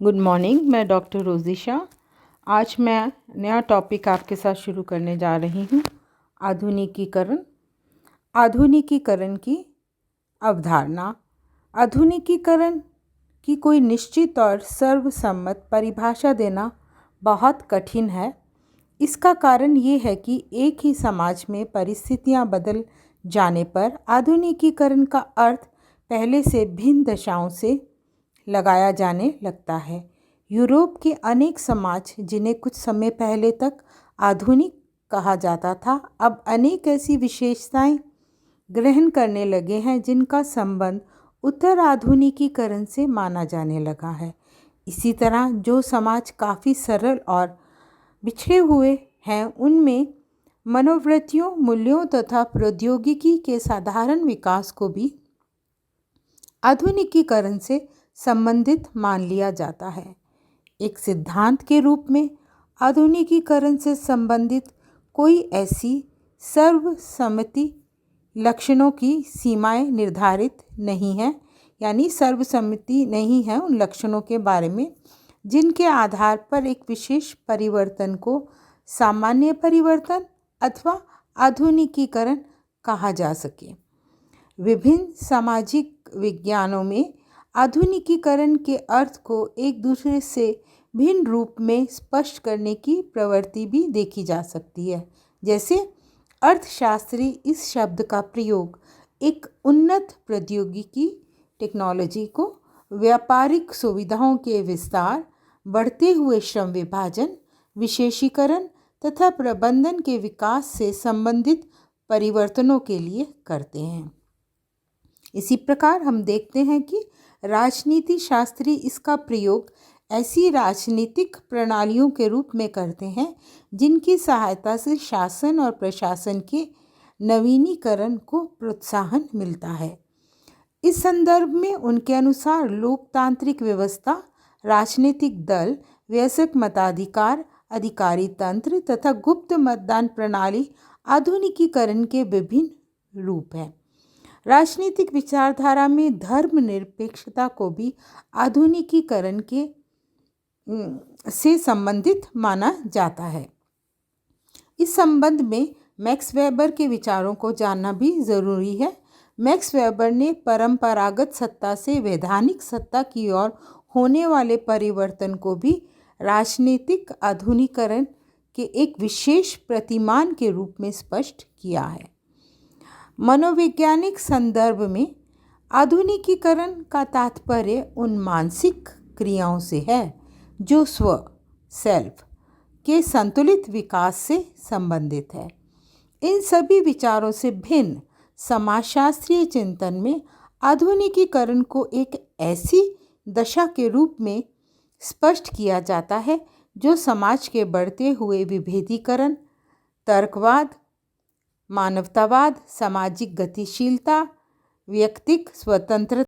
Good morning. मैं doctor रोज़िशा। आज मैं नया टॉपिक आपके साथ शुरू करने जा रही हूँ, आधुनिकीकरण। आधुनिकीकरण की अवधारणा। आधुनिकीकरण की कोई निश्चित और सर्वसम्मत परिभाषा देना बहुत कठिन है। इसका कारण ये है कि एक ही समाज में परिस्थितियाँ बदल जाने पर आधुनिकीकरण का अर्थ पहले से भिन्न दशाओं से लगाया जाने लगता है। यूरोप के अनेक समाज, जिन्हें कुछ समय पहले तक आधुनिक कहा जाता था, अब अनेक ऐसी विशेषताएं ग्रहण करने लगे हैं जिनका संबंध उत्तर आधुनिकीकरण से माना जाने लगा है। इसी तरह जो समाज काफ़ी सरल और बिछड़े हुए हैं, उनमें मनोवृत्तियों, मूल्यों तथा प्रौद्योगिकी के साधारण विकास को भी आधुनिकीकरण से संबंधित मान लिया जाता है। एक सिद्धांत के रूप में आधुनिकीकरण से संबंधित कोई ऐसी सर्वसम्मति लक्षणों की सीमाएं निर्धारित नहीं है, यानी सर्वसम्मति नहीं है उन लक्षणों के बारे में जिनके आधार पर एक विशेष परिवर्तन को सामान्य परिवर्तन अथवा आधुनिकीकरण कहा जा सके। विभिन्न सामाजिक विज्ञानों में आधुनिकीकरण के अर्थ को एक दूसरे से भिन्न रूप में स्पष्ट करने की प्रवृत्ति भी देखी जा सकती है। जैसे अर्थशास्त्री इस शब्द का प्रयोग एक उन्नत प्रौद्योगिकी टेक्नोलॉजी को व्यापारिक सुविधाओं के विस्तार, बढ़ते हुए श्रम विभाजन, विशेषीकरण तथा प्रबंधन के विकास से संबंधित परिवर्तनों के लिए करते हैं। इसी प्रकार हम देखते हैं कि राजनीति शास्त्री इसका प्रयोग ऐसी राजनीतिक प्रणालियों के रूप में करते हैं जिनकी सहायता से शासन और प्रशासन के नवीनीकरण को प्रोत्साहन मिलता है। इस संदर्भ में उनके अनुसार लोकतांत्रिक व्यवस्था, राजनीतिक दल, वयस्क मताधिकार, अधिकारी तंत्र तथा गुप्त मतदान प्रणाली आधुनिकीकरण के विभिन्न रूप हैं। राजनीतिक विचारधारा में धर्मनिरपेक्षता को भी आधुनिकीकरण के से संबंधित माना जाता है। इस संबंध में मैक्स वेबर के विचारों को जानना भी ज़रूरी है। मैक्स वेबर ने परंपरागत सत्ता से वैधानिक सत्ता की ओर होने वाले परिवर्तन को भी राजनीतिक आधुनिकीकरण के एक विशेष प्रतिमान के रूप में स्पष्ट किया है। मनोवैज्ञानिक संदर्भ में आधुनिकीकरण का तात्पर्य उन मानसिक क्रियाओं से है जो सेल्फ के संतुलित विकास से संबंधित है। इन सभी विचारों से भिन्न समाजशास्त्रीय चिंतन में आधुनिकीकरण को एक ऐसी दशा के रूप में स्पष्ट किया जाता है जो समाज के बढ़ते हुए विभेदीकरण, तर्कवाद, मानवतावाद, सामाजिक गतिशीलता, व्यक्तिक स्वतंत्रता